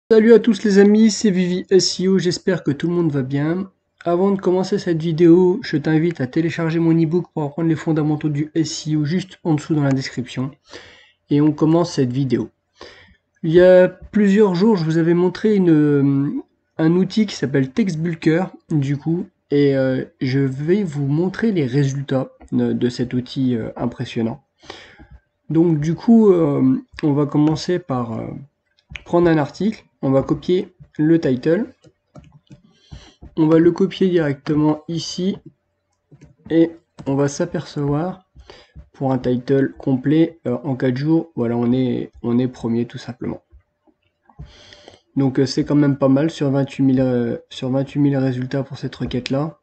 Salut à tous les amis, c'est Vivi SEO, j'espère que tout le monde va bien. Avant de commencer cette vidéo, je t'invite à télécharger mon ebook pour apprendre les fondamentaux du SEO juste en dessous dans la description. Et on commence cette vidéo. Il y a plusieurs jours, je vous avais montré un outil qui s'appelle TextBulker, du coup, et je vais vous montrer les résultats de cet outil impressionnant. Donc du coup, on va commencer par prendre un article, on va copier le title, on va le copier directement ici et on va s'apercevoir pour un title complet en 4 jours, voilà, on est premier tout simplement. Donc c'est quand même pas mal sur 28 000 résultats pour cette requête là.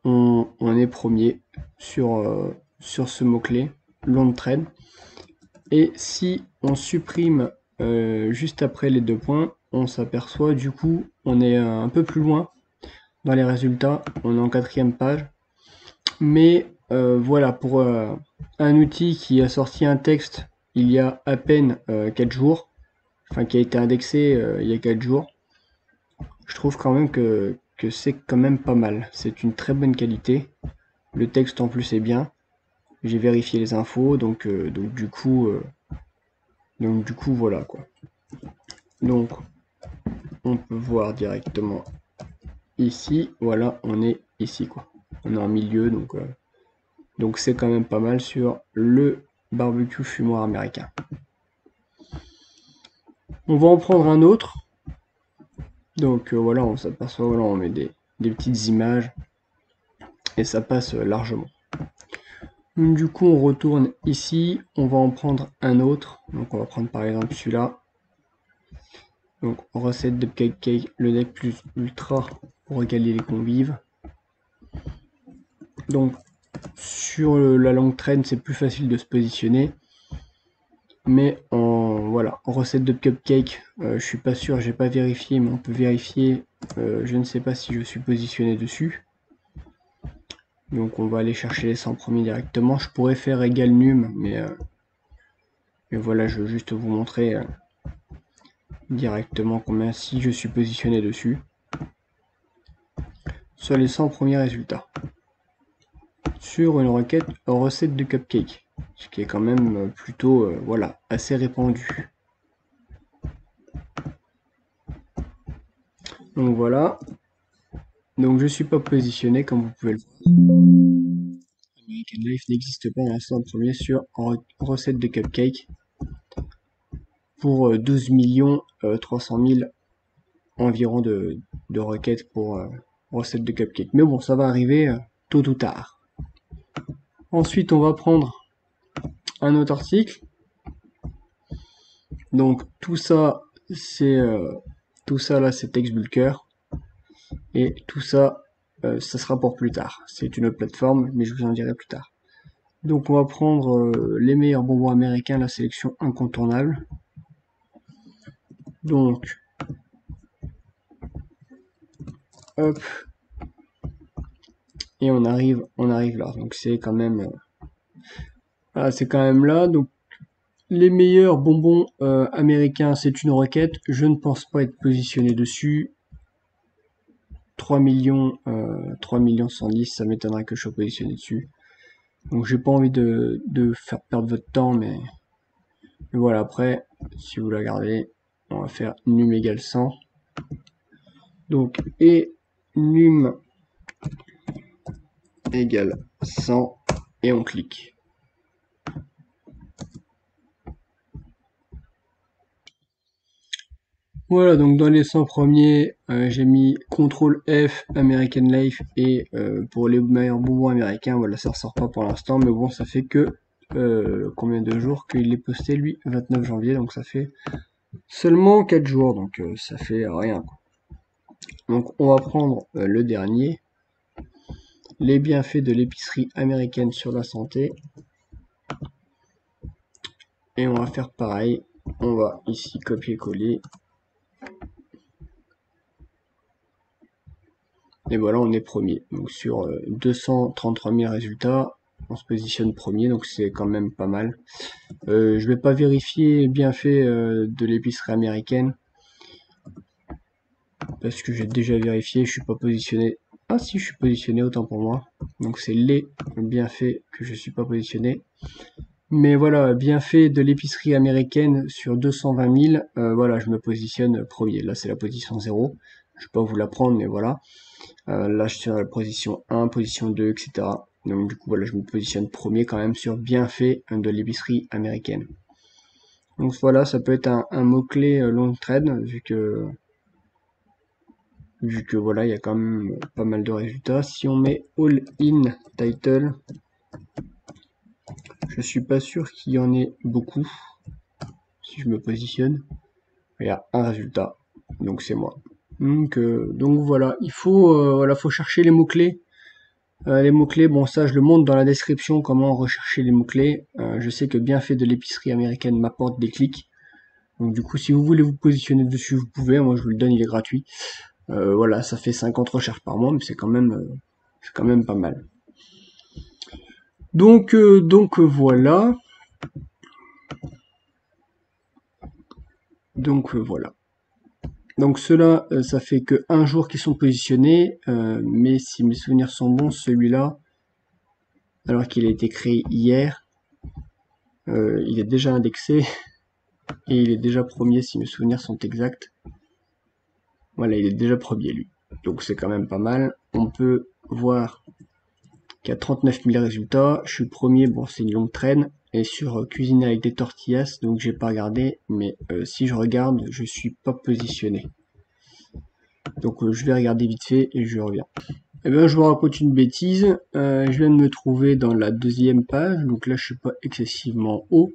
On est premier sur ce mot-clé, long trade. Et si on supprime juste après les 2 points, on s'aperçoit du coup on est un peu plus loin dans les résultats, on est en 4e page. Mais voilà, pour un outil qui a sorti un texte il y a à peine 4 jours, enfin qui a été indexé il y a 4 jours, je trouve quand même que c'est quand même pas mal. C'est une très bonne qualité. Le texte en plus est bien. J'ai vérifié les infos, donc du coup voilà quoi. Donc on peut voir directement ici, voilà, on est ici quoi. On est en milieu, donc c'est quand même pas mal sur le barbecue fumoir américain. On va en prendre un autre. Donc voilà, on s'aperçoit, voilà, on met des petites images et ça passe largement. Donc, du coup, on retourne ici, on va en prendre un autre. Donc on va prendre par exemple celui-là. Donc recette de cake, le deck plus ultra pour régaler les convives. Donc sur la longue traîne, c'est plus facile de se positionner. Mais en recette de cupcake, je suis pas sûr, j'ai pas vérifié, mais on peut vérifier. Je ne sais pas si je suis positionné dessus. Donc on va aller chercher les 100 premiers directement. Je pourrais faire égal num, mais voilà, je veux juste vous montrer directement combien si je suis positionné dessus. Sur les 100 premiers résultats. Sur une recette de cupcake. Ce qui est quand même plutôt voilà, assez répandu. Donc voilà. Donc je suis pas positionné comme vous pouvez le voir. American Life n'existe pas pour l'instant en premier sur recette de cupcake pour 12 300 000 environ de requêtes pour recette de cupcake. Mais bon, ça va arriver tôt ou tard. Ensuite, on va prendre un autre article. Donc tout ça, c'est là, c'est TextBulker. Et tout ça, ça sera pour plus tard. C'est une autre plateforme, mais je vous en dirai plus tard. Donc on va prendre les meilleurs bonbons américains, la sélection incontournable. Donc, hop, et on arrive là. Donc c'est quand même, c'est quand même là. Donc les meilleurs bonbons américains, c'est une requête. Je ne pense pas être positionné dessus. 3 millions 110, ça m'étonnerait que je sois positionné dessus. Donc j'ai pas envie de faire perdre votre temps, mais voilà, après, si vous la gardez, on va faire num égale 100. Donc, et num égale 100, et on clique. Voilà, donc dans les 100 premiers, j'ai mis CTRL F, American Life, et pour les meilleurs bonbons américains, voilà, ça ressort pas pour l'instant, mais bon, ça fait que combien de jours qu'il est posté, lui, 29 janvier, donc ça fait seulement 4 jours, donc ça fait rien, quoi. Donc on va prendre le dernier, les bienfaits de l'épicerie américaine sur la santé, et on va faire pareil, on va ici copier-coller. Et voilà, on est premier. Donc sur 233 000 résultats, on se positionne premier, donc c'est quand même pas mal. Je vais pas vérifier bienfait de l'épicerie américaine. parce que j'ai déjà vérifié, je suis pas positionné. Ah si, je suis positionné, autant pour moi. Donc c'est les bienfaits que je suis pas positionné. Mais voilà, bienfaits de l'épicerie américaine sur 220 000, voilà, je me positionne premier. Là, c'est la position 0. Je vais pas vous la prendre, mais voilà. Là, je suis à la position 1, position 2, etc. Donc du coup, voilà, je me positionne premier quand même sur bienfaits de l'épicerie américaine. Donc voilà, ça peut être un mot-clé long trade, vu que voilà, il y a quand même pas mal de résultats. Si on met all-in title, je suis pas sûr qu'il y en ait beaucoup. Si je me positionne, il y a un résultat, donc c'est moi. Donc voilà, faut chercher les mots-clés. Les mots-clés, bon ça je le montre dans la description comment rechercher les mots-clés. Je sais que bienfait de l'épicerie américaine m'apporte des clics. Donc du coup, si vous voulez vous positionner dessus, vous pouvez. Moi je vous le donne, il est gratuit. Voilà, ça fait 50 recherches par mois, mais c'est quand même pas mal. Donc voilà. Donc voilà. Donc ceux-là, ça fait que un jour qu'ils sont positionnés, mais si mes souvenirs sont bons, celui-là, alors qu'il a été créé hier, il est déjà indexé et il est déjà premier si mes souvenirs sont exacts. Voilà, il est déjà premier lui. Donc c'est quand même pas mal. On peut voir qu'il y a 39 000 résultats. Je suis premier, bon c'est une longue traîne. Et sur cuisiner avec des tortillas, donc j'ai pas regardé, mais si je regarde, je suis pas positionné. Donc je vais regarder vite fait et je reviens. Eh bien, je vous raconte une bêtise. Je viens de me trouver dans la deuxième page, donc là je suis pas excessivement haut.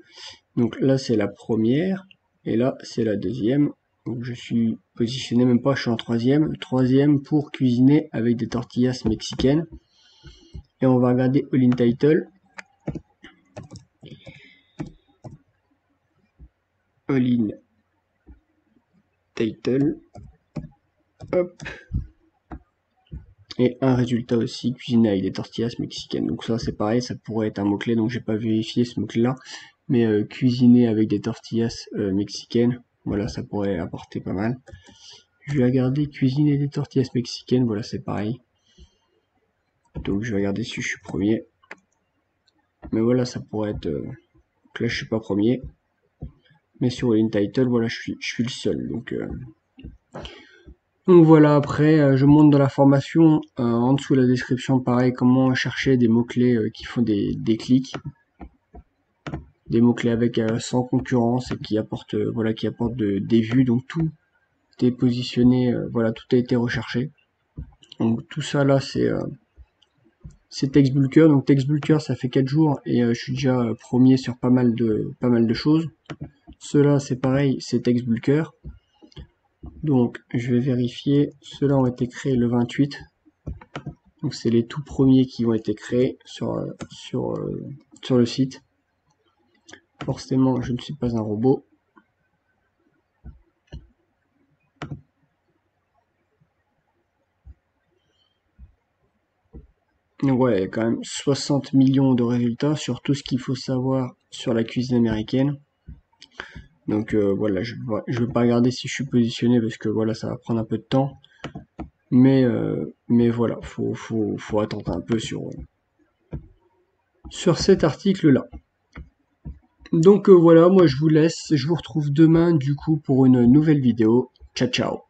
Donc là c'est la première et là c'est la deuxième. Donc je suis positionné même pas, je suis en troisième. Troisième pour cuisiner avec des tortillas mexicaines. Et on va regarder All in Title. All in Title. Hop. Et un résultat aussi, cuisiner avec des tortillas mexicaines. Donc ça c'est pareil, ça pourrait être un mot-clé, donc j'ai pas vérifié ce mot-clé là. Mais cuisiner avec des tortillas mexicaines, voilà, ça pourrait apporter pas mal. Je vais regarder cuisiner des tortillas mexicaines, voilà, c'est pareil. Donc je vais regarder si je suis premier. Mais voilà, ça pourrait être... Donc là je suis pas premier. Mais sur l'Intitle, voilà, je suis le seul. Donc voilà, après, je montre dans la formation, en dessous de la description, pareil, comment chercher des mots-clés qui font des clics. Des mots-clés avec sans concurrence et qui apportent des vues. Donc tout est positionné, voilà, tout a été recherché. Donc tout ça là, c'est TextBulker. Donc TextBulker, ça fait 4 jours et je suis déjà premier sur pas mal de choses. Ceux-là, c'est pareil, c'est TextBulker. Donc je vais vérifier. Ceux-là ont été créés le 28. Donc c'est les tout premiers qui ont été créés sur le site. Forcément, je ne suis pas un robot. Donc ouais, il y a quand même 60 millions de résultats sur tout ce qu'il faut savoir sur la cuisine américaine. Donc voilà, je vais pas regarder si je suis positionné parce que voilà, ça va prendre un peu de temps. Mais voilà, faut attendre un peu sur cet article-là. Donc voilà, moi je vous laisse, je vous retrouve demain du coup pour une nouvelle vidéo. Ciao ciao.